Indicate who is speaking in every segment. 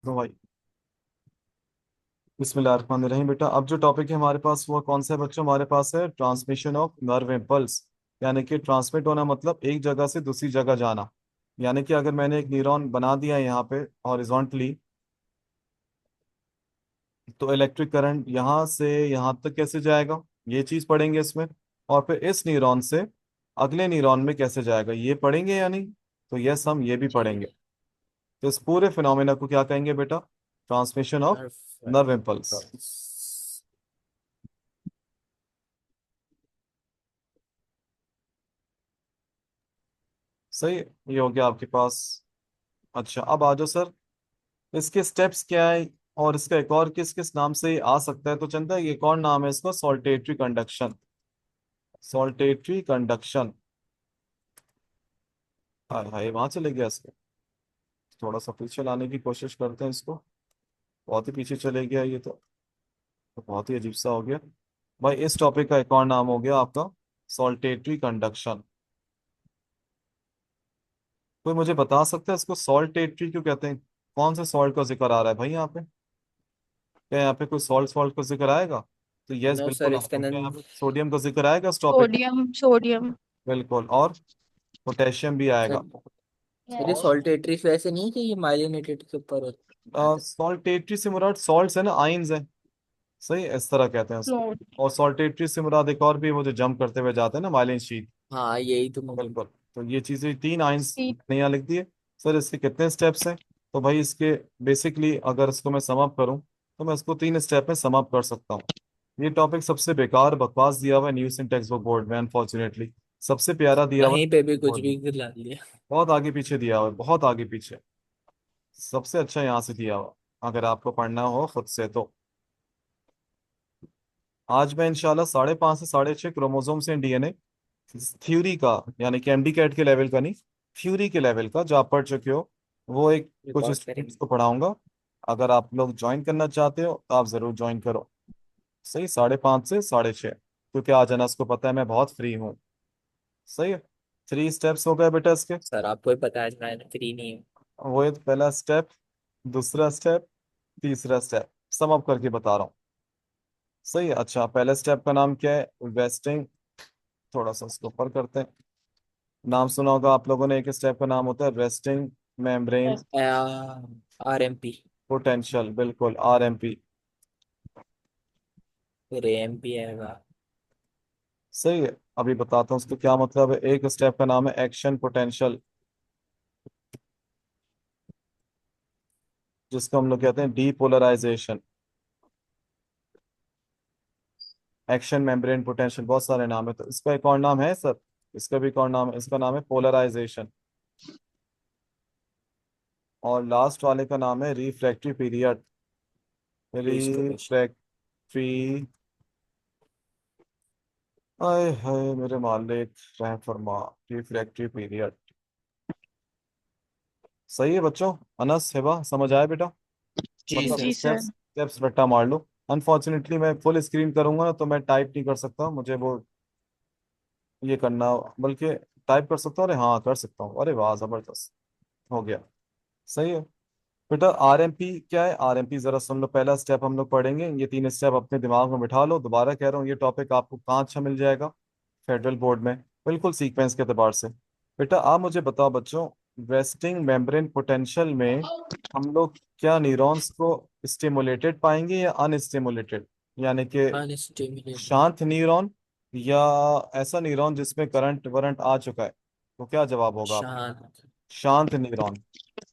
Speaker 1: तो भाई बिस्मिल्लाहिर्रहमानिर्रहीम। बेटा अब जो टॉपिक है हमारे पास वो कौन सा है बच्चों? हमारे पास है ट्रांसमिशन ऑफ नर्व इम्पल्स। यानी कि ट्रांसमिट होना मतलब एक जगह से दूसरी जगह जाना। यानी कि अगर मैंने एक न्यूरॉन बना दिया है यहाँ पे हॉरिजॉन्टली, तो इलेक्ट्रिक करंट यहाँ से यहाँ तक कैसे जाएगा, ये चीज पढ़ेंगे इसमें। और फिर इस न्यूरॉन से अगले न्यूरॉन में कैसे जाएगा ये पढ़ेंगे या नहीं? तो यस, हम ये भी
Speaker 2: ठीक
Speaker 1: पढ़ेंगे। तो इस पूरे फिनोमेना को क्या कहेंगे बेटा? ट्रांसमिशन ऑफ
Speaker 2: है।
Speaker 1: Nerve impulse. सही है, ये हो गया आपके पास। अच्छा अब आ जाओ सर, इसके स्टेप्स क्या है और इसका एक और किस किस नाम से आ सकता है? तो चंदा ये एक और नाम है इसका, सॉल्टेटरी कंडक्शन। Saltatory conduction. हाय हाय, वहां चले गया इसको। थोड़ा सा पीछे लाने की कोशिश करते हैं इसको। बहुत ही पीछे चले गया ये तो बहुत ही अजीब सा हो गया। भाई इस टॉपिक का एक और नाम हो गया आपका सॉल्टेटरी कंडक्शन। कोई मुझे बता सकता है इसको सॉल्टेटरी क्यों कहते हैं? कौन से सॉल्ट का जिक्र आ रहा है भाई यहाँ पे? क्या यहाँ पे कोई सॉल्ट सॉल्ट का जिक्र आएगा? तो यस
Speaker 2: नो सर,
Speaker 1: बिल्कुल
Speaker 2: इसका
Speaker 1: आएगा। क्या यहाँ
Speaker 2: नाम
Speaker 1: पे सोडियम का जिक्र आएगा इस टॉपिक?
Speaker 3: Sodium sodium.
Speaker 1: बिल्कुल। और पोटेशियम भी आएगा।
Speaker 2: सर। सर, ये सॉल्टेटरीज वैसे नहीं है कि ये माइलिनेटेड के ऊपर आता
Speaker 1: सॉल्टेटरी से मुराद सॉल्ट्स है ना, आइंस है। सही है, इस तरह कहते हैं उसको।
Speaker 3: फ्लोट।
Speaker 1: और सॉल्टेटरी से मुराद एक और भी वो जो जंप करते हुए जाते हैं ना, माइलिन शीट।
Speaker 2: है। हाँ, यही तो मैं बोल।
Speaker 1: बिल्कुल। तो ये चीजें तीन आइंस
Speaker 3: सी।
Speaker 1: मैंने यहाँ लिख दिए। सर इसके कितने स्टेप्स हैं? तो भाई इसके बेसिकली अगर इसको मैं सम अप करूँ तो मैं इसको 3 स्टेप में सम अप कर सकता हूँ। ये टॉपिक सबसे बेकार बकवास दिया हुआ है news in text book board में, अनफॉर्चुनेटली। सबसे प्यारा दिया हुआ
Speaker 2: कहीं
Speaker 1: है
Speaker 2: पे भी कुछ
Speaker 1: बोर्ड में।
Speaker 2: भी दिला दिया।
Speaker 1: बहुत आगे पीछे दिया हुआ है, बहुत आगे पीछे। सबसे अच्छा यहाँ से दिया हुआ, अगर आपको पढ़ना हो खुद से तो। आज मैं इंशाल्लाह 5.5 से 6.5 क्रोमोसोम से डीएनए थ्योरी का, यानी कि एमडी कैट के लेवल का नहीं, थ्योरी के लेवल का जो आप पढ़ चुके हो, वो एक कुछ
Speaker 2: रिकॉर्ड
Speaker 1: स्टूडेंट्स
Speaker 2: करेंगे।
Speaker 1: को पढ़ाऊंगा। अगर आप लोग ज्वाइन करना चाहते हो तो आप जरूर ज्वाइन करो। सही, 5.5 से 6.5, क्योंकि आज अनस को पता है मैं बहुत फ्री हूँ। सही है। 3 स्टेप्स हो गए बेटा इसके।
Speaker 2: सर, आपको ही पता है मैं फ्री नहीं हूँ।
Speaker 1: वो एक पहला स्टेप, दूसरा स्टेप, तीसरा स्टेप, सम अप करके बता रहा हूँ। सही है। अच्छा पहले स्टेप का नाम क्या है? वेस्टिंग। थोड़ा सा इसको ऊपर करते हैं। नाम सुना होगा आप लोगों ने, एक स्टेप का नाम होता है रेस्टिंग मेम्ब्रेन
Speaker 2: RMP।
Speaker 1: पोटेंशियल। बिल्कुल, आरएमपी।
Speaker 2: फिर AMP आएगा।
Speaker 1: सही है। अभी बताता हूँ उसको क्या मतलब है। एक स्टेप का नाम है एक्शन पोटेंशियल, जिसको हम लोग कहते हैं डीपोलराइजेशन। एक्शन मेम्ब्रेन पोटेंशियल, बहुत सारे नाम है, तो इसका एक और नाम है सर। इसका भी एक और नाम है, इसका नाम है पोलराइजेशन। और लास्ट वाले का नाम है रिफ्रैक्टिव पीरियड।
Speaker 2: रिस्टोरेशन।
Speaker 1: रिफ्रैक्ट्री। आए हाय मेरे मालिक, रहम फरमा। Refractive period. सही है बच्चों। अनस हिबा समझ आया बेटा?
Speaker 2: जी
Speaker 1: मतलब
Speaker 2: सर।
Speaker 3: जी
Speaker 1: स्टेप्स
Speaker 3: सर।
Speaker 1: स्टेप्स रट्टा मार लो। अनफॉर्चुनेटली मैं फुल स्क्रीन करूंगा ना तो मैं टाइप नहीं कर सकता, मुझे वो ये करना, बल्कि टाइप कर सकता हूँ। अरे हाँ कर सकता हूँ, अरे वाह जबरदस्त हो गया। सही है बेटा। आरएमपी क्या है? आरएमपी जरा सुन लो, पहला स्टेप हम लोग पढ़ेंगे, ये 3 स्टेप अपने दिमाग में बिठा लो। दोबारा कह रहा हूँ, ये टॉपिक आपको कहाँ अच्छा मिल जाएगा? फेडरल बोर्ड में, बिल्कुल सीक्वेंस के एतबार से। बेटा आप मुझे बताओ बच्चों, रेस्टिंग मेम्ब्रेन पोटेंशियल में हम लोग क्या न्यूरॉन्स को स्टिमुलेटेड पाएंगे या अनस्टिमुलेटेड? यानी कि
Speaker 2: अनस्टिमुलेटेड।
Speaker 1: शांत न्यूरॉन या ऐसा न्यूरॉन जिसमें करंट वरंट आ चुका है? तो क्या जवाब होगा आपका?
Speaker 2: शांत।
Speaker 1: शांत न्यूरॉन।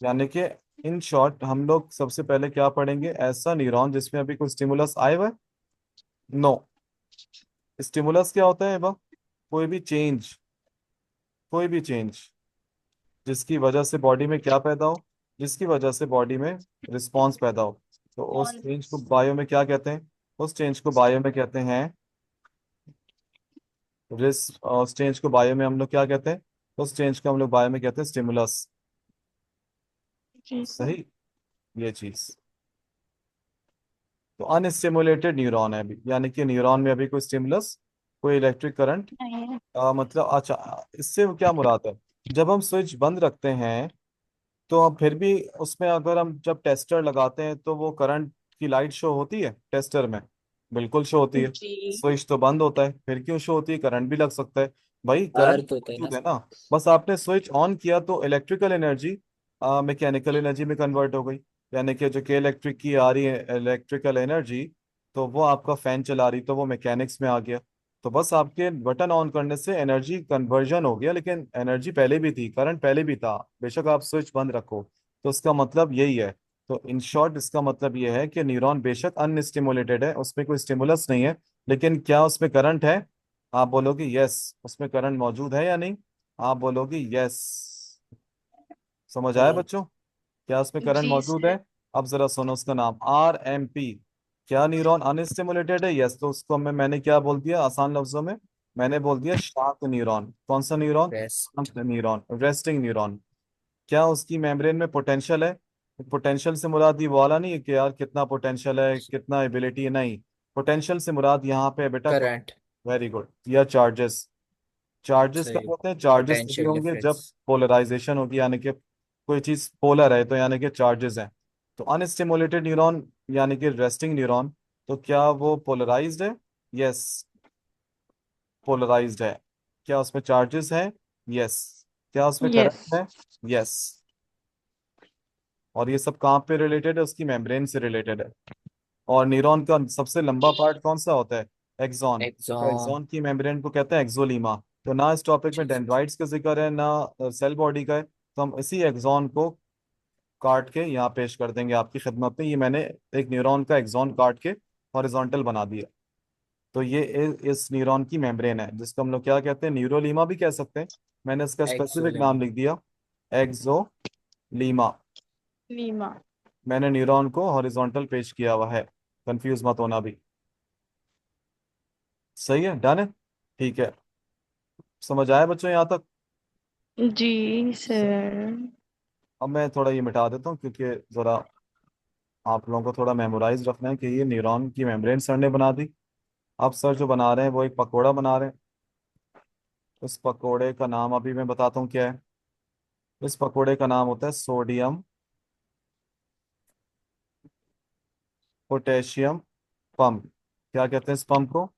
Speaker 1: यानी कि इन शॉर्ट हम लोग सबसे पहले क्या पढ़ेंगे? ऐसा न्यूरॉन जिसमें अभी कोई स्टिमुलस आए हुआ है? नो। स्टिमुलस क्या होता है बा? कोई भी चेंज, कोई भी चेंज जिसकी वजह से बॉडी में क्या पैदा हो, जिसकी वजह से बॉडी में रिस्पॉन्स पैदा हो। तो उस चेंज को बायो में क्या कहते हैं? उस चेंज को बायो में कहते हैं उस चेंज को बायो में हम लोग क्या कहते हैं? उस चेंज को हम लोग बायो में कहते हैं स्टिमुलस।
Speaker 3: जी सर।
Speaker 1: सही, ये चीज। तो अनस्टिमुलेटेड न्यूरॉन है अभी, यानी कि न्यूरॉन में अभी कोई स्टिमुलस, कोई इलेक्ट्रिक करंट,
Speaker 3: नहीं।
Speaker 1: मतलब अच्छा इससे क्या मुराद है? जब हम स्विच बंद रखते हैं तो अब फिर भी उसमें अगर हम जब टेस्टर लगाते हैं तो वो करंट की लाइट शो होती है टेस्टर में? बिल्कुल शो होती है।
Speaker 3: जी
Speaker 1: स्विच तो बंद होता है, फिर क्यों शो होती है? करंट भी लग सकता है। भाई करंट
Speaker 2: अर्थ होता है ना।
Speaker 1: मौजूद है ना। बस आपने स्विच ऑन किया तो इलेक्ट्रिकल एनर्जी मैकेनिकल एनर्जी में कन्वर्ट हो गई। यानी कि जो के इलेक्ट्रिक की आ रही है इलेक्ट्रिकल एनर्जी, तो वो आपका फैन चला रही तो वो मैकेनिक्स में आ गया। तो बस आपके बटन ऑन करने से एनर्जी कन्वर्जन हो गया, लेकिन एनर्जी पहले भी थी, करंट पहले भी था, बेशक आप स्विच बंद रखो। तो इसका मतलब यही है। तो इन शॉर्ट इसका मतलब यह है कि न्यूरॉन बेशक अनस्टिमुलेटेड है, उसमें कोई स्टिमुलस नहीं है, लेकिन क्या उसमें करंट है? आप बोलोगे यस। उसमें करंट मौजूद है या नहीं? आप बोलोगे यस। समझ आया
Speaker 2: करंट।
Speaker 1: बच्चों? क्या उसमें करंट
Speaker 3: जी
Speaker 1: मौजूद है?
Speaker 3: सर।
Speaker 1: अब जरा सुनो उसका नाम, RMP। क्या न्यूरॉन अनस्टिमुलेटेड है? यस। तो उसको मैंने क्या बोल दिया आसान लफ्जों में? मैंने बोल दिया शांत न्यूरॉन। कौन सा न्यूरॉन?
Speaker 2: रेस्ट।
Speaker 1: शांत न्यूरॉन, रेस्टिंग न्यूरॉन। क्या उसकी मेम्ब्रेन में पोटेंशियल है? पोटेंशियल से मुराद ये वाला नहीं है कि यार कितना पोटेंशियल है, कितना एबिलिटी है, नहीं। पोटेंशियल से मुराद यहाँ पे है बेटा।
Speaker 2: करंट।
Speaker 1: Very good. या चार्जेस। चार्जेस कब
Speaker 2: सही।
Speaker 1: होते हैं? चार्जेस तभी
Speaker 2: पोटेंशियल
Speaker 1: होंगे जब
Speaker 2: डिफरेंस।
Speaker 1: पोलराइजेशन होगी, यानी कि कोई चीज पोलर है तो यानी कि चार्जेस हैं। तो अनस्टिमुलेटेड न्यूरॉन यानी कि रेस्टिंग न्यूरॉन, तो क्या वो पोलराइज्ड है? यस, पोलराइज्ड है। क्या उसमें चार्जेस हैं? यस। क्या उसमें
Speaker 3: यस।
Speaker 1: करंट है? यस। और ये सब कहाँ पे रिलेटेड है? उसकी मेम्ब्रेन से रिलेटेड है। और न्यूरॉन का सबसे लंबा पार्ट कौन सा होता है? एक्सॉन। तो
Speaker 2: एक्सॉन।
Speaker 1: एक्सॉन की मेम्ब्रेन को कहते हैं एक्सोलीमा। तो ना इस टॉपिक में
Speaker 2: जी।
Speaker 1: डेंड्राइट्स का जिक्र है ना सेल बॉडी का है, तो हम इसी एक्सॉन को काट के यहाँ पेश कर देंगे आपकी खिदमत में। ये मैंने एक न्यूरॉन का एक्सॉन काट के हॉरिजॉन्टल बना दिया। तो ये इस न्यूरॉन की मेम्ब्रेन है, जिसको हम लोग क्या कहते हैं? न्यूरोलीमा भी कह सकते हैं। मैंने इसका स्पेसिफिक
Speaker 2: एक्सोलेमा।
Speaker 1: नाम लिख दिया, एक्सोलीमा।
Speaker 3: लीमा।
Speaker 1: मैंने न्यूरॉन को हॉरिजॉन्टल पेश किया हुआ है, कंफ्यूज मत होना भी। सही है, डन है। ठीक है। समझ आया बच्चों यहाँ तक?
Speaker 3: जी
Speaker 1: स-
Speaker 3: सर।
Speaker 1: अब मैं थोड़ा ये मिटा देता हूँ, क्योंकि ज़रा आप लोगों को थोड़ा मेमोराइज रखना है कि ये न्यूरॉन की मेम्ब्रेन सर ने बना दी। अब सर जो बना रहे हैं वो एक पकोड़ा बना रहे हैं। उस पकोड़े का नाम अभी मैं बताता हूँ क्या है। इस पकोड़े का नाम होता है सोडियम पोटेशियम पंप। क्या कहते हैं इस पंप को?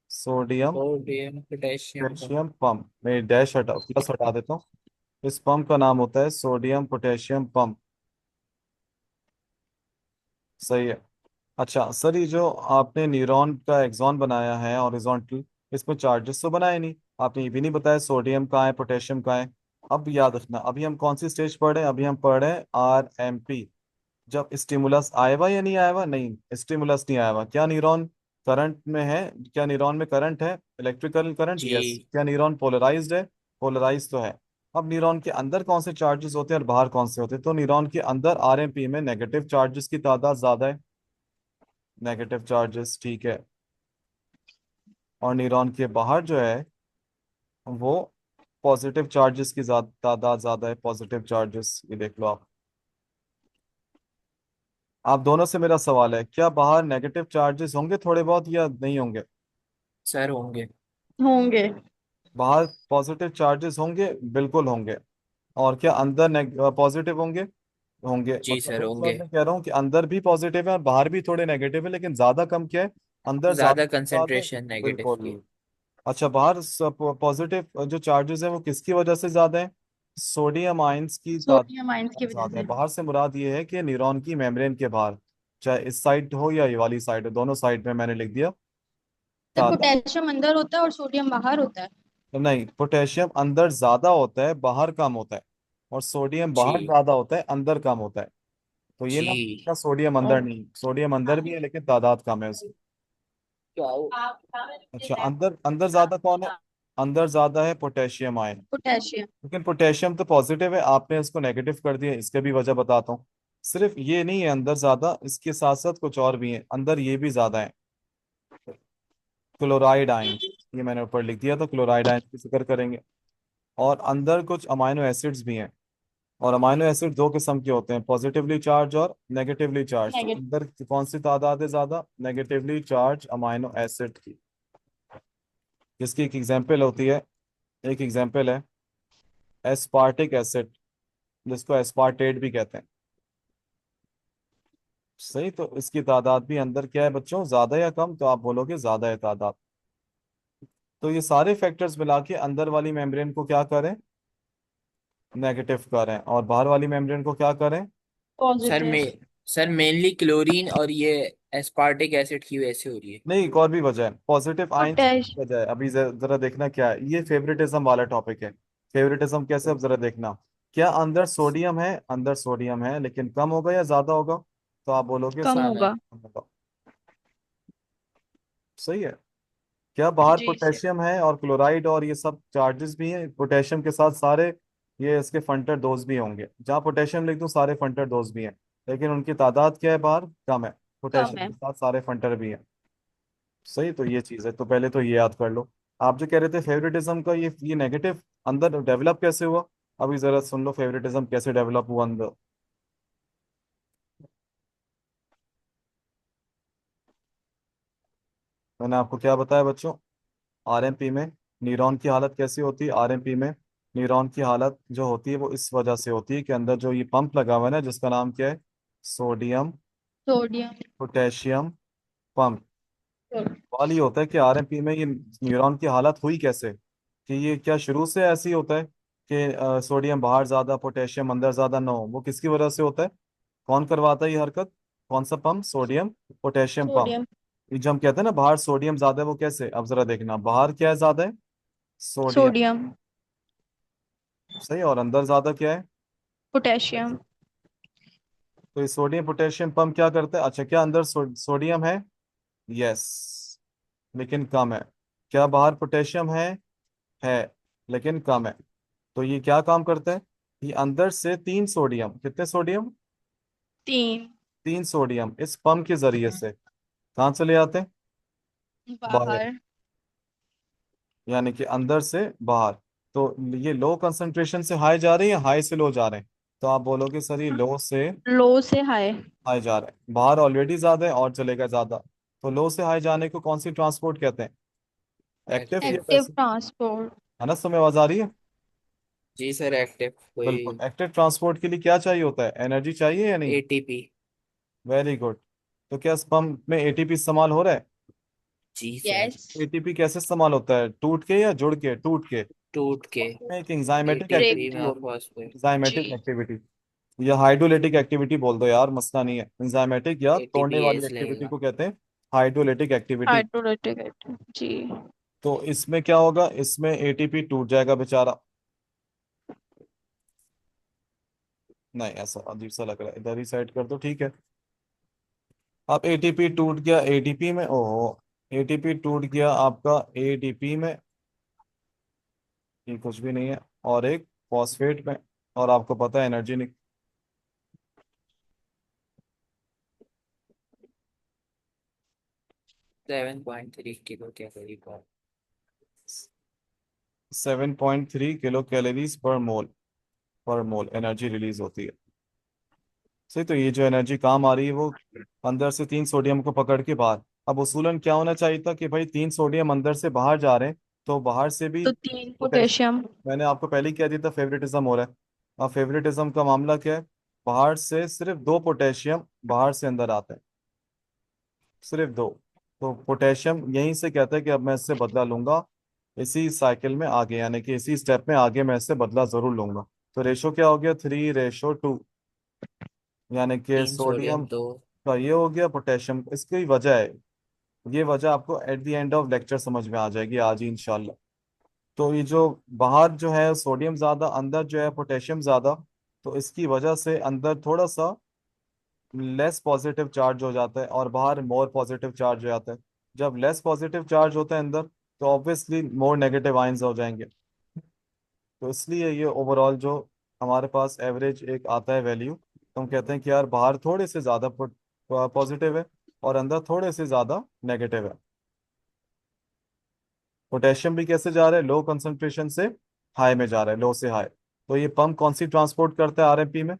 Speaker 1: सोडियम
Speaker 2: सोडियम पोटेशियम का।
Speaker 1: Potassium pump. मैं डैश हटा, प्लस हटा देता हूँ। इस पंप का नाम होता है सोडियम पोटेशियम पंप। सही है। अच्छा सर, ये जो आपने न्यूरॉन का एक्सॉन बनाया है हॉरिजॉन्टल, इसमें चार्जेस तो बनाए नहीं। आपने ये भी नहीं बताया सोडियम कहाँ है, पोटेशियम कहाँ है। अब याद रखना, अभी हम कौन सी स्टेज पढ़ रहे हैं? अभी हम पढ़ रहे हैं RMP। जब स्टिमुलस आया हुआ या नहीं आया हुआ? नहीं, स्टिमुलस नहीं आया हुआ। क्या न्यूरॉन करंट में है? क्या न्यूरॉन में करंट है? Electrical current, yes.
Speaker 2: जी।
Speaker 1: क्या न्यूरॉन पोलराइज्ड है? पोलराइज तो है। अब न्यूरॉन के अंदर कौन से चार्जेस होते हैं और बाहर कौन से होते हैं? तो न्यूरॉन के अंदर RMP में नेगेटिव चार्जेस की तादाद ज्यादा है। नेगेटिव चार्जेस, ठीक है। और न्यूरॉन के बाहर जो है वो पॉजिटिव चार्जेस की तादाद ज्यादा है। पॉजिटिव चार्जेस, ये देख लो आप। आप दोनों से मेरा सवाल है, क्या बाहर नेगेटिव चार्जेस होंगे थोड़े बहुत या नहीं होंगे?
Speaker 2: सर होंगे।
Speaker 3: होंगे।
Speaker 1: बाहर पॉजिटिव चार्जेस होंगे, बिल्कुल होंगे। और क्या अंदर पॉजिटिव होंगे? होंगे।
Speaker 2: जी
Speaker 1: मतलब
Speaker 2: सर
Speaker 1: इस बात
Speaker 2: होंगे।
Speaker 1: मैं कह रहा हूँ कि अंदर भी पॉजिटिव है और बाहर भी थोड़े नेगेटिव है, लेकिन ज्यादा कम क्या है? अंदर
Speaker 2: ज्यादा
Speaker 1: ज्यादा है।
Speaker 2: कंसंट्रेशन नेगेटिव की।
Speaker 1: बिल्कुल। अच्छा, बाहर पॉजिटिव जो चार्जेस है वो किसकी वजह से ज्यादा है? सोडियम आयंस की
Speaker 3: सोडियम आयंस की
Speaker 1: तादाद
Speaker 3: वजह
Speaker 1: ज्यादा है।
Speaker 3: से।
Speaker 1: बाहर से मुराद ये है कि न्यूरॉन की मेम्ब्रेन के बाहर, चाहे इस साइड हो या ये वाली साइड हो, दोनों साइड में मैंने लिख दिया
Speaker 3: तो
Speaker 1: तादाद।
Speaker 3: पोटेशियम अंदर होता है और सोडियम बाहर होता है।
Speaker 1: नहीं, पोटेशियम अंदर ज्यादा होता है, बाहर कम होता है। और सोडियम बाहर
Speaker 2: जी।
Speaker 1: ज्यादा होता है, अंदर कम होता है। तो ये
Speaker 2: जी।
Speaker 1: ना, सोडियम अंदर
Speaker 3: और
Speaker 1: नहीं, सोडियम अंदर भी है लेकिन तादाद कम है उसकी।
Speaker 2: क्या हो।
Speaker 1: अच्छा, अंदर अंदर ज्यादा कौन है? अंदर ज्यादा है पोटेशियम आयन।
Speaker 3: पोटेशियम।
Speaker 1: लेकिन पोटेशियम तो पॉजिटिव है, आपने इसको नेगेटिव कर दिया। इसके भी वजह बताता हूँ। सिर्फ ये नहीं है अंदर ज्यादा, इसके साथ साथ कुछ और भी है अंदर, ये भी ज्यादा है। क्लोराइड आयन, ये मैंने ऊपर लिख दिया, तो क्लोराइड आयन की जिक्र करेंगे। और अंदर कुछ अमाइनो एसिड्स भी हैं। और अमाइनो एसिड दो किस्म के होते हैं, पॉजिटिवली चार्ज और नेगेटिवली चार्ज। तो
Speaker 3: नेगेटिव।
Speaker 1: अंदर कौन सी तादाद है ज्यादा? नेगेटिवली चार्ज अमाइनो एसिड की। जिसकी एक एग्जांपल होती है, एक एग्जांपल है एस्पार्टिक एसिड। जिसको एस्पार्टेट भी कहते हैं। सही, तो इसकी तादाद भी अंदर क्या है बच्चों, ज्यादा या कम, तो आप बोलोगे ज्यादा है तादाद। तो ये सारे फैक्टर्स मिला के अंदर वाली मेम्ब्रेन को क्या करें, नेगेटिव करें, और बाहर वाली मेम्ब्रेन को क्या करें।
Speaker 2: Sir
Speaker 3: positive.
Speaker 2: में सर मेनली क्लोरीन और ये एस्पार्टिक एसिड की वजह से हो रही है।
Speaker 1: नहीं, एक और भी वजह है, पॉजिटिव आयंस की
Speaker 3: पोटेश
Speaker 1: वजह है। अभी जरा देखना क्या है, ये फेवरेटिज्म वाला टॉपिक है। फेवरेटिज्म कैसे, अब जरा देखना। क्या अंदर सोडियम है, अंदर सोडियम है, लेकिन कम होगा या ज्यादा होगा, तो आप बोलोगे
Speaker 3: कम
Speaker 2: कम है।
Speaker 3: होगा।
Speaker 1: कम होगा। सही है। क्या बाहर
Speaker 3: जी सर।
Speaker 1: पोटेशियम है और क्लोराइड और ये सब चार्जेस भी हैं, पोटेशियम के साथ सारे ये इसके फंटर दोष भी होंगे, जहाँ पोटेशियम लिख दूं सारे फंटर दोष भी हैं, लेकिन उनकी तादाद क्या है बाहर, कम है।
Speaker 3: कम
Speaker 1: पोटेशियम
Speaker 3: है।
Speaker 1: के साथ सारे फंटर भी हैं। सही, तो ये चीज़ है, तो पहले तो ये याद कर लो। आप जो कह रहे थे फेवरेटिज्म का, ये नेगेटिव अंदर डेवलप कैसे हुआ, अभी जरा सुन लो फेवरेटिज्म कैसे डेवलप हुआ अंदर। मैंने आपको क्या बताया बच्चों, आरएमपी में न्यूरॉन की हालत कैसी होती है, आरएमपी में न्यूरॉन की हालत जो होती है वो इस वजह से होती है कि अंदर जो ये पंप लगा हुआ है ना, जिसका नाम क्या है, सोडियम
Speaker 3: सोडियम।
Speaker 1: पोटेशियम पंप, सवाल ये होता है कि आरएमपी में ये न्यूरॉन की हालत हुई कैसे, कि ये क्या शुरू से ऐसी होता है कि सोडियम बाहर ज्यादा पोटेशियम अंदर ज्यादा ना हो, वो किसकी वजह से होता है, कौन करवाता है ये हरकत, कौन सा pump, sodium potassium pump.
Speaker 3: Sodium.
Speaker 1: ये जो हम कहते हैं ना बाहर सोडियम ज्यादा है, वो कैसे, अब जरा देखना, बाहर क्या है ज्यादा है, सोडियम।
Speaker 3: सोडियम।
Speaker 1: सही, और अंदर ज्यादा क्या है,
Speaker 3: पोटेशियम।
Speaker 1: तो ये सोडियम पोटेशियम पंप क्या करता है, अच्छा क्या अंदर सोडियम है, यस, लेकिन कम है। क्या बाहर पोटेशियम है, लेकिन कम है। तो ये क्या काम करता है, ये अंदर से तीन सोडियम, कितने सोडियम,
Speaker 3: 3।
Speaker 1: तीन सोडियम इस पंप के जरिए से कहाँ चले आते हैं, बाहर,
Speaker 3: बाहर।
Speaker 1: यानी कि अंदर से बाहर। तो ये लो कंसंट्रेशन से हाई जा रहे हैं या हाई से लो जा रहे हैं, तो आप बोलोगे सर ये लो से
Speaker 3: लो से हाई।
Speaker 1: हाई जा रहे हैं, बाहर ऑलरेडी ज्यादा है और चलेगा ज्यादा, तो लो से हाई जाने को कौन सी ट्रांसपोर्ट कहते हैं, एक्टिव या
Speaker 2: एक्टिव।
Speaker 3: Active
Speaker 1: passive.
Speaker 3: ट्रांसपोर्ट।
Speaker 1: है ना, समय आवाज आ रही है।
Speaker 2: जी सर, एक्टिव कोई
Speaker 1: बिल्कुल, एक्टिव ट्रांसपोर्ट के लिए क्या चाहिए होता है, एनर्जी चाहिए या नहीं।
Speaker 2: एटीपी।
Speaker 1: Very good. तो क्या इस पंप में एटीपी इस्तेमाल हो रहा है,
Speaker 2: जी सर।
Speaker 3: यस।
Speaker 1: एटीपी कैसे इस्तेमाल होता है, टूट के या जुड़ के, टूट के,
Speaker 2: टूट के।
Speaker 1: में एक एंजाइमेटिक
Speaker 2: एटीपी
Speaker 1: एक्टिविटी
Speaker 2: में
Speaker 1: होती है,
Speaker 2: फॉस्फेट।
Speaker 1: एंजाइमेटिक
Speaker 3: जी।
Speaker 1: एक्टिविटी या हाइड्रोलिटिक एक्टिविटी बोल दो यार, मसला नहीं है, एंजाइमेटिक या तोड़ने
Speaker 2: एटीपी
Speaker 1: वाली
Speaker 2: एस
Speaker 1: एक्टिविटी
Speaker 2: लगेगा।
Speaker 1: को कहते हैं हाइड्रोलिटिक एक्टिविटी।
Speaker 3: Hydrolytic acid. जी।
Speaker 1: तो इसमें क्या होगा, इसमें एटीपी टूट जाएगा बेचारा, नहीं ऐसा अजीब सा लग रहा है, इधर ही साइड कर दो, ठीक है। अब एटीपी टूट गया एडीपी में, ओहो, एटीपी टूट गया आपका एडीपी में, ये कुछ भी नहीं है, और एक फॉस्फेट में, और आपको पता है एनर्जी
Speaker 2: 7.3 किलो कैलोरी पर।
Speaker 1: 7.3 किलो कैलोरीज पर मोल एनर्जी रिलीज होती है। सही, तो ये जो एनर्जी काम आ रही है वो अंदर से तीन सोडियम को पकड़ के बाहर। अब उसूलन क्या होना चाहिए था कि भाई तीन सोडियम अंदर से बाहर जा रहे हैं, तो बाहर से भी
Speaker 3: तो 3
Speaker 1: पोटेशियम,
Speaker 3: पोटेशियम।
Speaker 1: मैंने आपको पहले ही कह दिया था फेवरेटिज्म हो रहा है। अब फेवरेटिज्म का मामला क्या है, बाहर से सिर्फ दो पोटेशियम बाहर से अंदर आते हैं, सिर्फ दो। तो पोटेशियम यहीं से कहता है कि अब मैं इससे बदला लूंगा, इसी साइकिल में आगे, यानी कि इसी स्टेप में आगे मैं इससे बदला जरूर लूंगा। तो रेशो क्या हो गया, 3:2, यानी कि
Speaker 2: 3 सोडियम
Speaker 1: सोडियम
Speaker 2: तो।
Speaker 1: का ये हो गया, पोटेशियम, इसकी वजह है, ये वजह आपको at the end of lecture समझ में आ जाएगी आज ही इंशाल्लाह। तो ये जो बाहर जो है सोडियम ज्यादा, अंदर जो है पोटेशियम ज्यादा, तो इसकी वजह से अंदर थोड़ा सा लेस पॉजिटिव चार्ज हो जाता है और बाहर मोर पॉजिटिव चार्ज हो जाता है। जब लेस पॉजिटिव चार्ज होता है अंदर, तो ऑब्वियसली मोर नेगेटिव आयंस हो जाएंगे। तो इसलिए ये ओवरऑल जो हमारे पास एवरेज एक आता है वैल्यू, तो हम कहते हैं कि यार बाहर थोड़े से ज्यादा पॉजिटिव है और अंदर थोड़े से ज्यादा नेगेटिव है। पोटेशियम भी कैसे जा रहा है, लो कंसंट्रेशन से हाई में जा रहा है, लो से हाई। तो ये पंप कौन सी ट्रांसपोर्ट करता है आरएमपी में,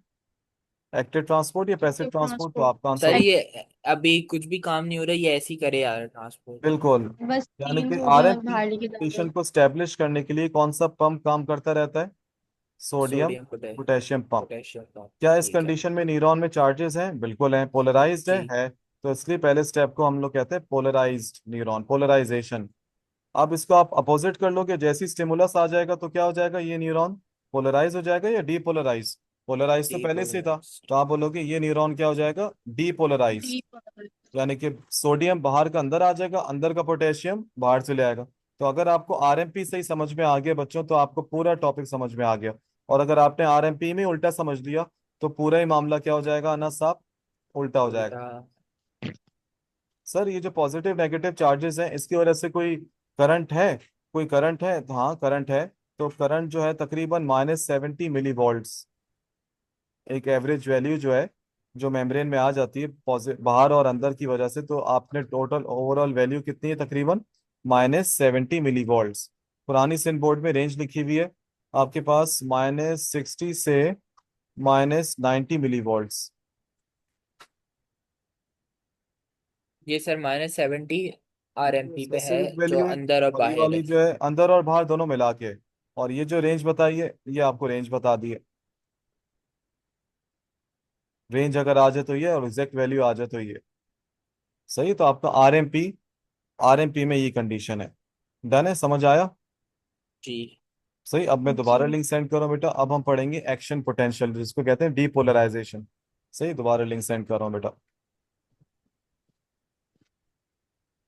Speaker 1: एक्टिव ट्रांसपोर्ट या पैसिव
Speaker 3: एक्टिव
Speaker 1: ट्रांसपोर्ट, तो
Speaker 3: ट्रांसपोर्ट।
Speaker 1: आपका आंसर
Speaker 2: सर ये अभी कुछ भी काम नहीं हो रहा, ये ऐसे ही करे यार ट्रांसपोर्ट।
Speaker 1: बिल्कुल।
Speaker 3: बस
Speaker 1: यानी
Speaker 3: 3
Speaker 1: कि
Speaker 3: सोडियम
Speaker 1: आरएमपी
Speaker 3: बाहर लेके जाते
Speaker 1: कंडीशन
Speaker 3: हैं।
Speaker 1: को स्टैब्लिश करने के लिए कौन सा पंप काम करता रहता है, sodium
Speaker 2: sodium
Speaker 1: potassium pump.
Speaker 2: Potassium pump.
Speaker 1: क्या इस
Speaker 2: ठीक है।
Speaker 1: कंडीशन में न्यूरॉन में चार्जेस हैं? बिल्कुल हैं। पोलराइज्ड है?
Speaker 2: जी।
Speaker 1: है। तो इसलिए पहले स्टेप को हम लोग कहते हैं पोलराइज्ड न्यूरॉन, पोलराइजेशन। अब इसको आप अपोजिट कर लोगे, जैसी स्टिमुलस आ जाएगा तो क्या हो जाएगा, ये न्यूरॉन पोलराइज हो जाएगा या डीपोलराइज? पोलराइज तो पहले से ही था। तो
Speaker 2: डीपोलराइज्ड।
Speaker 1: आप बोलोगे ये न्यूरॉन क्या हो जाएगा, डीपोलराइज।
Speaker 3: डीप।
Speaker 1: यानी कि सोडियम बाहर का अंदर आ जाएगा, अंदर का पोटेशियम बाहर चले आएगा। तो अगर आपको आरएमपी से ही समझ में आ गया बच्चों, तो आपको पूरा टॉपिक समझ में आ गया। और अगर आपने आरएमपी में उल्टा समझ लिया, तो पूरा ही मामला क्या हो जाएगा, अनस साहब, उल्टा हो जाएगा।
Speaker 2: उल्टा।
Speaker 1: सर ये जो पॉजिटिव नेगेटिव चार्जेस हैं, इसकी वजह से कोई करंट है? कोई करंट है? तो हाँ करंट है। तो करंट जो है तकरीबन -70 मिली वोल्ट्स, एक एवरेज वैल्यू जो है, जो मेम्ब्रेन में आ जाती है बाहर और अंदर की वजह से। तो आपने टोटल ओवरऑल वैल्यू कितनी है, तकरीबन -70 मिली वोल्ट्स। पुरानी सिंध बोर्ड में रेंज लिखी हुई है आपके पास, -60 से -90 मिली वोल्ट्स।
Speaker 2: ये सर -70 RMP पे है,
Speaker 1: स्पेसिफिक
Speaker 2: जो
Speaker 1: वैल्यू है।
Speaker 2: अंदर और
Speaker 1: और ये
Speaker 2: बाहर
Speaker 1: वाली
Speaker 2: है।
Speaker 1: जो है अंदर और बाहर दोनों मिला के। और ये जो रेंज बताई है, ये आपको रेंज बता दी है। रेंज अगर आ जाए तो ये, और एग्जैक्ट वैल्यू आ जाए तो ये। सही। तो आपका आरएमपी, आरएमपी में ये कंडीशन है। डन है, समझ आया?
Speaker 2: जी।
Speaker 1: सही। अब मैं दोबारा
Speaker 3: जी।
Speaker 1: लिंक सेंड करूँ बेटा, अब हम पढ़ेंगे एक्शन पोटेंशियल, जिसको कहते हैं डीपोलराइजेशन। सही, दोबारा लिंक सेंड कर रहा हूँ बेटा।